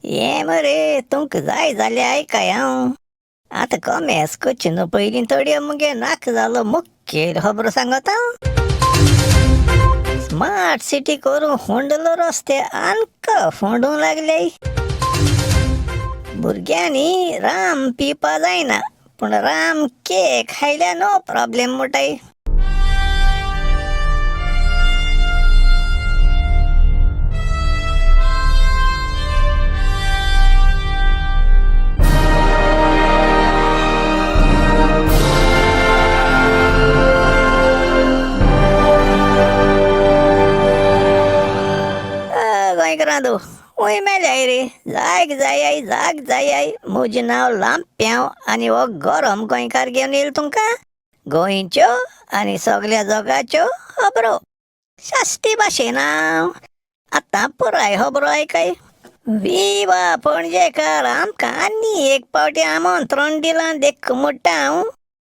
ये मरे तुमक जाय जाले ऐकाय हांव आतां कमेस कच्ची पयलीं थोडी मुगे नाक जालो मुख्य खबर सांगता स्मार्ट सिटी करून फोंडलो रस्ते आनक फोंडूंक लागले. भुरग्यांनी राम पिवपा जायना पूण राम केक खायल्या नो प्रॉब्लेम मुटाय. रांदो ओय मेल्याय रे जाग जाय म्हजें नांव लांप्याव आनी हो गरम गोंयकार घेवन येयलो तुमकां गोंयच्यो आनी सगळ्या जगाच्यो खबरो शास्ती भाशेन हांव आतां पुराय खबरो ऐकाय. विवा पणजेकार आमकां आनी एक पावटी आमंत्रण दिलां देख म्हणटा हांव.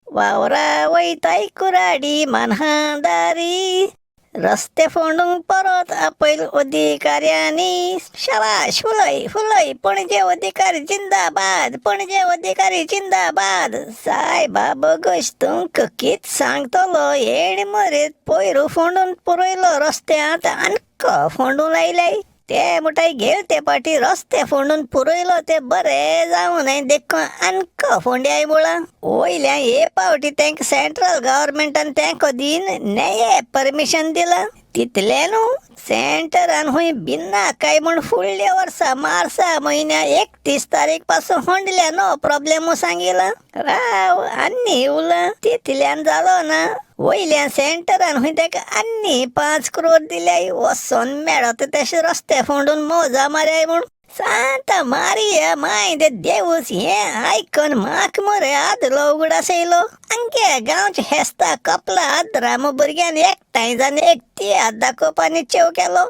वावरा वयताय कुराडी मानहादारी रस्ते फोंडूंक परत आपयल अधिकाऱ्यांनी शाबाश फुलय फुलय पणजे अधिकारी जिंदाबाद पणजे अधिकारी जिंदाबाद. सायबा बगश तुमक कित सांगतलो येण मरेत पयरू फोंडून पुरयलो रस्ते आतां आनक फोंडूंक लायल्याय. ते मुठाय घेल ते पाटी रस्ते फोंडून पुरयलो ते बरे जावं न्हय देखून आनक फोंड्याय मुळा. वयल्या हे पावटी तांकां सेंट्रल गव्हर्मेंटान तांकां दिन नये परमिशन दिलां तितले न्हू सेंटरान हुंय भिन्ना काय म्हूण फुडल्या वर्सा मार्चा म्हयन्या 31 तारीख पासून होंडल्या नो प्रॉब्लेम सांगिलां. राव आनी उलां तितल्यान जालो ना. वयल्या सेंटरान हुंय ताका आनी 5 करोड दिल्याय वचोन मेळत तशे रस्ते फोंडून मोजा मारयाय म्हूण. सांता मारिया माय दे देवूस हें आयकून म्हाक मरे आदलो उगडास येयलो. आमगे गांवच्या हेस्ता कपला आदराम भुरग्यान एकठांय जावन एक तियात्र दाखोवपा निश्चय केलो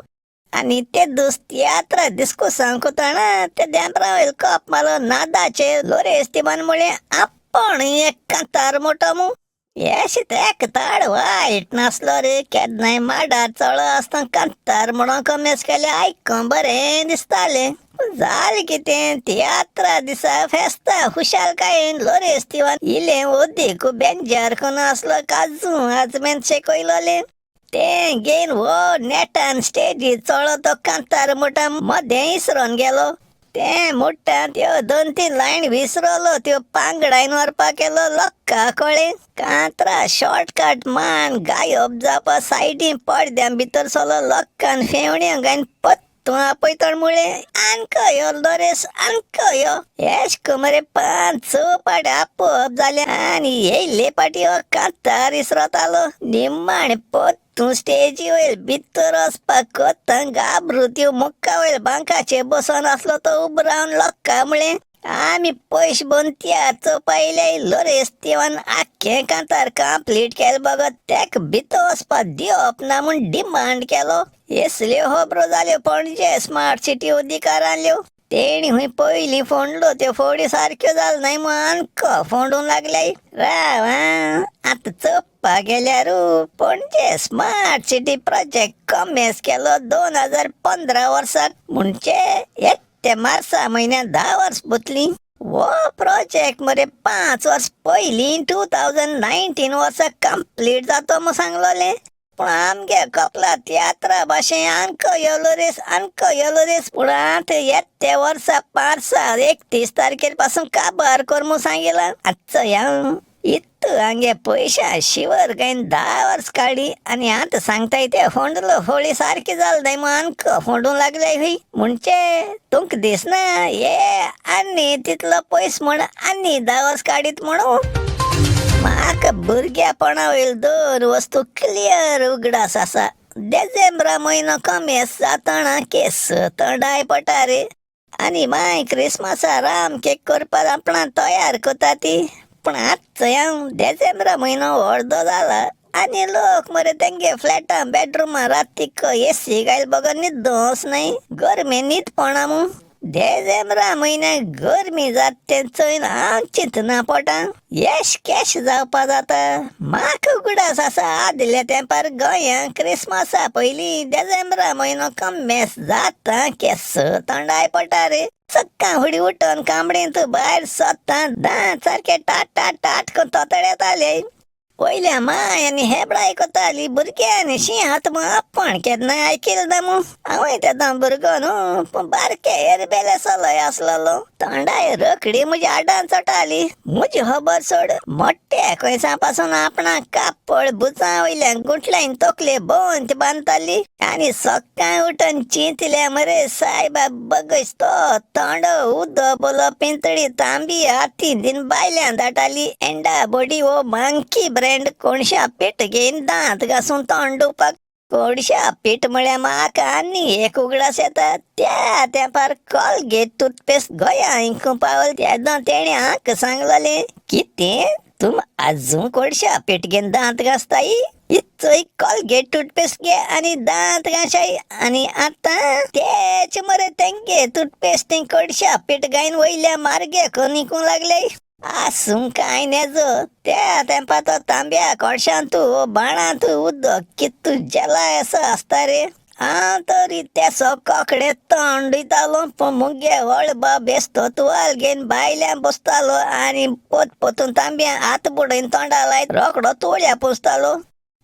आनी ते दीस तियात्रा दिसको सांगताना ते देंपरा वयल कप मारलो नादाचे लोरेस तिमान म्हळें आपण एक कांतार मोठो मू. येशी तेक ताड वायट नासलो रे केन्नाय माडार चळ आसतना कांतार म्हणून कमेस केले आयकून बरें दिसतालें. जालें कितें तियात्रा दिसा फेस्ता खुशालकायेन लोरेस तिवान इलें ओदीक बेंजार कोन आसलो काजू आजमेन शेकयलोले तें घेवन वो नेटान स्टेजी चळो तो कांतार मोठा मदें इसरोन गेलो. तें मोठा त्यो 2-3 लायन विसरलो त्यो पांगडायन व्हरपा केलो लोकां कळ्ळें. कांतरा शॉर्टकट मान गायब जावपा सायडीन पडद्यां भितर सलो लोकांन फेवण्यो गायन पत्तू आपयतण मुळें आनक यो लोरेस आनक यो एशक मरे 5-6 पाटी आपोवप जालें आनी येयल्ले पाटी हो कांतार इसरतालो. निम्माण तूं स्टेजी वयर भितर वचपाक कोत्तां गाबरू त्यो मुक्का वयर बांकाचेर बसून आसलो तो उबो रावन लोकां म्हळें आमी पयशे भरून तियात्र चोवपा येयले. लोरेस तिवान आख्खें कांतार कंप्लीट केलें बगत तेका भितर वचपाक दिवप ना म्हूण डिमांड केलो. असल्यो खबरो जाल्यो पणजे स्मार्ट सिटी अधिकारांतल्यो. तेणी हुंय पयलीं फोंडलो त्यो फोडी सारक्यो जाल न्हय म्हूण आनक फोंडूंक लागल्याय. राव आतां चोपा गेल्यार पणजे स्मार्ट सिटी प्रोजेक्ट कमेस केलो 2015 वर्साक म्हणजे येत्या मार्चा म्हयन्यान 10 वर्स पुतलीं. वो प्रोजेक्ट मरे 5 वर्स पयलीं 2019 वर्सा कंप्लीट जातो म्हूण सांगलोलें. पूण आमगे कपला तियात्रा भाशेन आनक येलो रेस पूण आतां येत्या वर्सा मार्चा 31 तारखेर पासून काबार कर म्हूण सांगिलां. आजचो ह्या इतू हांगे पयशा शिवर गायन 10 वर्स काडी आनी आतां सांगताय ते फोंडलो फोळी सारकी जाल न्हय म्हूण आनक फोंडूंक लागल्याय हय. म्हणचे तुमकां दिसना हे आनी तितलो पयस म्हूण आनी 10 वर्स काडीत म्हणून. म्हाका भुरग्यापणा वयल 2 वस्तू क्लियर उगडास आसा. डिसेंबरा म्हयनो कमेस जातना केस तोंडाय पडटा रे आनी माय क्रिसमसा राम केक करपाक आपणा तयार कोता ती. पूण आजचो ह्या डिसेंबरा म्हयनो अर्दो जाला आनी लोक मरे तेंगे फ्लॅटां बेडरुमां रातीक एसी घायल बगत न्हिदोस न्हय गरमे न्हिदपणा म्हूण. डिसेंबरा म्हयन्याक गरमी जाता तें चोयन हांव चिंतना पोटां येश केश जावपा जाता. म्हाका उगडास आसा आदल्या तेंपार गोंयांत क्रिसमसा पयलीं डिसेंबरा म्हयनो कम्मेस जाता केस थंडाय पडटा रे. सक्कां फुडें उठोन कांबडेंत भायर सोदता दांत सारके टाट टाट टाट करून तोतड येताले. पयल्या माय आनी हेबळाय कोताली भुरग्यांनी शिंयात म्हूण आपण केन्नाय आयकिल्लें ना मूं. हांवूय तेन्ना भुरगो न्हू पूण बारके एरबेले चलोय आसलोलो. थंडाय रखडी म्हज्या आडान चोटाली. म्हजी खबर सोड मोट्या कोयसा पासून आपणाक कापड बुचां वयल्यान गुंटलायन तकले बोंत बांदताली आनी सक्काळ उठोन चिंतल्या मरे सायबा बगयस तो थंड उदो बोलो पिंतळी तांबी हातीन दिन बायल्यान धाडटाली. एंडा बॉडी वो मांकी ब्रँड कोणशा पीठ घेवन दांत घासून तोंड धुवपाक. कोणशा पीठ म्हळ्यार म्हाका आनी एक उगडास येता. त्या तेंपार कोलगेट टूथपेस्ट गोंयां इंकूं पावल तेन्ना तेणें हांकां सांगलेलें कितें तुम आजून कोणशा पीठ घेवन दांत घासताय. इचोय कोलगेट टूथपेस्ट घे आनी दांत घाशाय. आनी आतां तेच मरे तेंगे टूथपेस्टीक कोणशा पीठ घायन वयल्या मार्गे करून इंकूंक लागले. आसूं कांय नेजो त्या तेंपार तो तांब्या कोळशांतू बाणांत उदक कितू जेलाय असो आसता रे. हांव तरी तेसो कोकडे तोंड दितालो पूण मुगे व्हड बाब बेस्तो तुवाल घेवन भायल्यान बसतालो आनी पोत पोतून तांब्यान हात बुडयन तोंडा लायत रोकडो तुळया पुसतालो.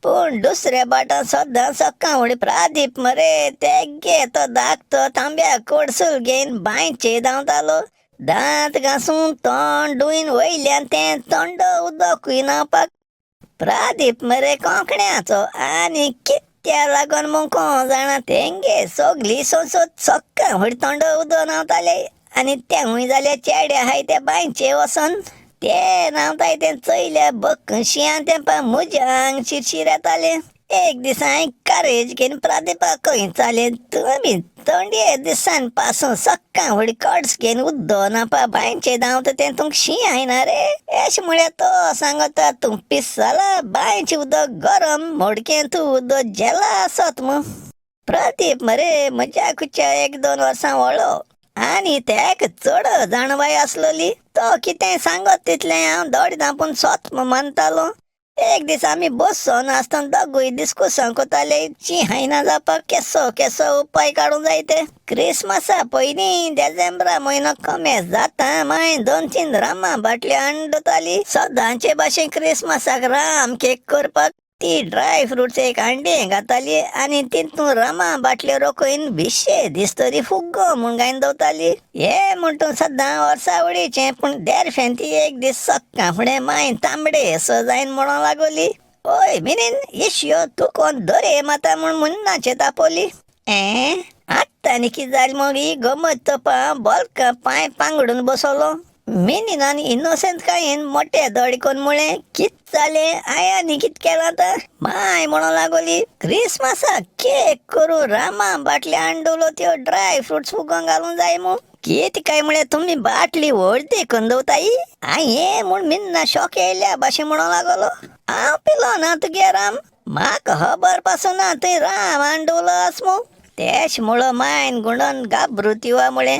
पूण दुसऱ्या बाटान सद्दां सक्काळ फुडें प्रादीप मरे तेगे तो धाकटो तांब्या कोडसूल घेवन बांयचेर धांवतालो. दांत घासून तोंड धुवन वयल्यान तें थंड उदकूय न्हावपाक. प्रादीप मरे कोंकण्याचो आनी कित्या लागोन म्हूण कोण जाणा तेंगे सोगली सोंसोत सक्काळ फुडें थंड उदक न्हावताले आनी तेंवूय जाल्यार चेडे आहाय ते बांयचेर वचोन. ते न्हावताय तें चयल्यार बकशियां तेंपार म्हजें आंग शिरशीर येतालें. एक दीस हांवें कारेज घेवन प्रादीपाक विचारलें तुमी थंडये दिसान पासून सक्काळ फुडें कॉड्स घेवन उदक न्हावपा बांयचेर धांवता तें तुमकां शिंयायना रे. एश म्हळ्यार तो सांगता तूं पिसाला बांयचें उदक गरम मोडकेंत उदक जेला आसत म्हूण. प्रदीप मरे म्हज्याकूच्या 1-2 वर्सां व्हडलो आनी तेका चड जाणवाय आसलोली. तो कितें सांगत तितलें हांव दोळे धांपून सोत मानतालो. एक दीस आमी बसोन आसतना दोगूय डिस्कशन कोताले शिंयायना जावपाक केसो केसो उपाय काडूंक जाय ते. क्रिसमसा पयलीं डिसेंबरा म्हयनो कमेस जाता माय 2-3 रामा बाटल्यो हाडून दवरताली. सदांचे भाशेन क्रिसमसाक राम केक करपाक. ती ड्राय फ्रुट्स एक हांडयेक घाताली आनी तितून रामा बाटल्यो रोखडीन 20 दीस तरी फुग्गो म्हूण घायन दवरताली. हे म्हणटून सदां वर्सा उडीचें पूण देरफेन ती एक दीस सक्काळ फुडें माय तांबडे सजायन म्हणूंक लागली ओय मिनीन इश्यो तूं कोण दोरे माता म्हूण मुन्नाचेर तापोली. आत्तांनी कितें जालें मग ही गमत तोपा बॉल्कां पांय पांगडून बसलो. मिनीनान इनोसेंट कायेन मोठे दडकोन म्हळें कित जालें आयांनी कित केलां आतां. माय म्हणूंक लागली क्रिसमसाक केक करून रामा बाटल्यो हाडून दवरल्यो त्यो ड्राय फ्रुट्स फुगोवन घालूंक जाय म्हूण. कितें काय म्हळ्यार तुमी बाटली व्हडली करून दवरताय. हांवें म्हूण मिन्ना शॉक येयल्या भाशेन म्हणूंक लागलो. हांव पिलो ना तुगे राम म्हाका खबर पासून ना तुवें राम हाडून दवरलो आस म्हूण. तेश म्हणलो मायन गुंडोन गाबरुतीवा म्हळें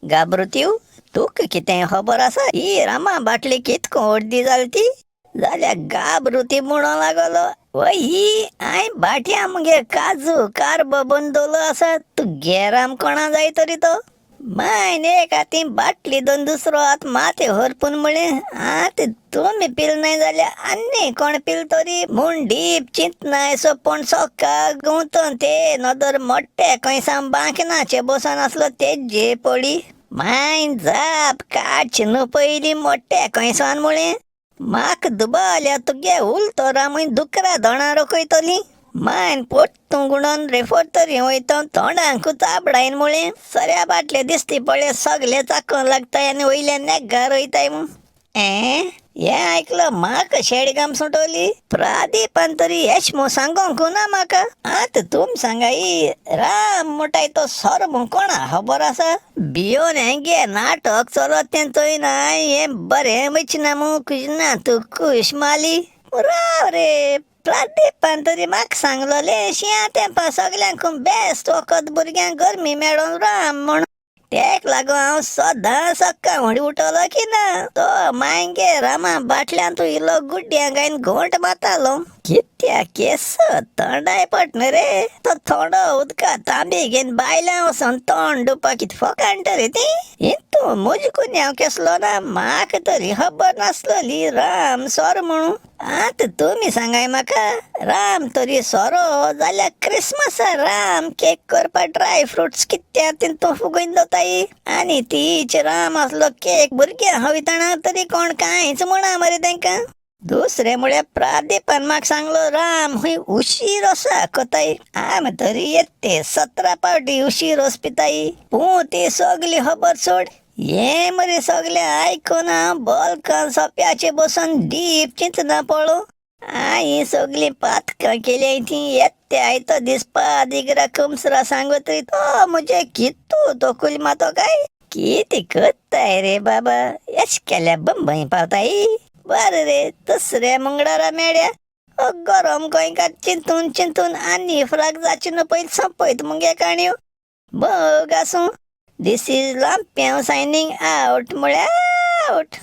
गाबरुतीव तुका कितें खबर आसा ही रामा बाटली कितको व्हडली जाली ती. जाल्यार गाबरुती म्हणूंक लागलो वय ही हांवें बाटया मुगे काजू कारबो बंद दवरलो आसा तुगे राम कोणा जाय तरी तो. मायन एक हातीन बाटली दोन दुसरो हात माथे हरपून म्हळें आतां तुमी पिल नाय जाल्यार आनी कोण पिल तरी म्हूण डीप चिंतना सोपोन सकाळ गुंतोन ते नदर मोट्टे खंयसां बांकनाचे बसोन आसलो तेजे पडी. मायन जाप काडची न्हू पयलीं मोट्टे खंयसान म्हळें म्हाका दुबावल्यार तुगे उलतो रामूय दुकरा दोणा रोखयतली. मायन पोट्टू गुणोन रेफर तरी वयता तोंडांकूच आपडायन म्हळें सऱ्या बाटले दिसती पळय सगळे चाकोन लागताय आनी वयल्यान नेग्गार वयताय म्हूण. हें आयकलो म्हाका शेडगाम सुटोली. प्रादीपान तरी येशमो सांगोंक ना म्हाका. आतां तुमी सांगाय राम मोठाय तो सोरो म्हूण कोणा खबर आसा. भियोन हेंगे नाटक चलत तें चोयन हें बरें वचना म्हूण कुजना तूं खुश माली. राव रे प्रादीपान तरी म्हाका सांगलोलें शिंया तेंपा सगल्यांकून बेस्ट वखद भुरग्यांक गरमी मेळोन राम म्हूण. तेक लागो हांव सदां सक्का व्हडी उठवलो की ना तो मायंगे रामा बाटल्यान तू इलो गुड्ड्या गायन घोंट मातालो कित्या केस थंडाय पटना रे तो थोडो उदका तांबी घेन बायल्या वचोन तोंड डुपा कित फकांट रे ती तू मुजकून हांव केसलो ना म्हाका तरी खबर नासलोली राम सोर म्हणून आतां तुमी सांगाय म्हाका राम तरी सोरो जाल्यार क्रिसमसा राम केक करपा ड्राय फ्रुट्स कित्या तितून फुगोवन दवताय आनी तीच राम असलो केक भुरग्यां हविताना तरी कोण कांयच म्हणा मरे तांकां दुसरे म्हळ्यार प्रादीपान म्हाका सांगलो राम हूंय उशीर आसा कोताय आमी तरी येते 17 पावटी उशीर वच पिताय पूण ती सगली खबर सोड हे मरे सगळे आयकून हांव बॉल्कान सोप्याचेर बसून डीप चिंतना पळो हांयें सगळीं पातकां केली ती येते आयतो दिसपा दिगरा कमसरा सांगोतरी तो म्हजे कितू तो कुलमा तो काय कितें करताय रे बाबा एश केल्या बंबई पावताय बरें रे दुसऱ्या मंगळारा मेळ्या गरम गोंयकार चिंतून चिंतून आनी फ्राक जाची न्हू पयलीं सोंपयत मुगे काणयो बघ आसूं दिस इज लांप्यां सायनींग आवट म्हळ्यार आवट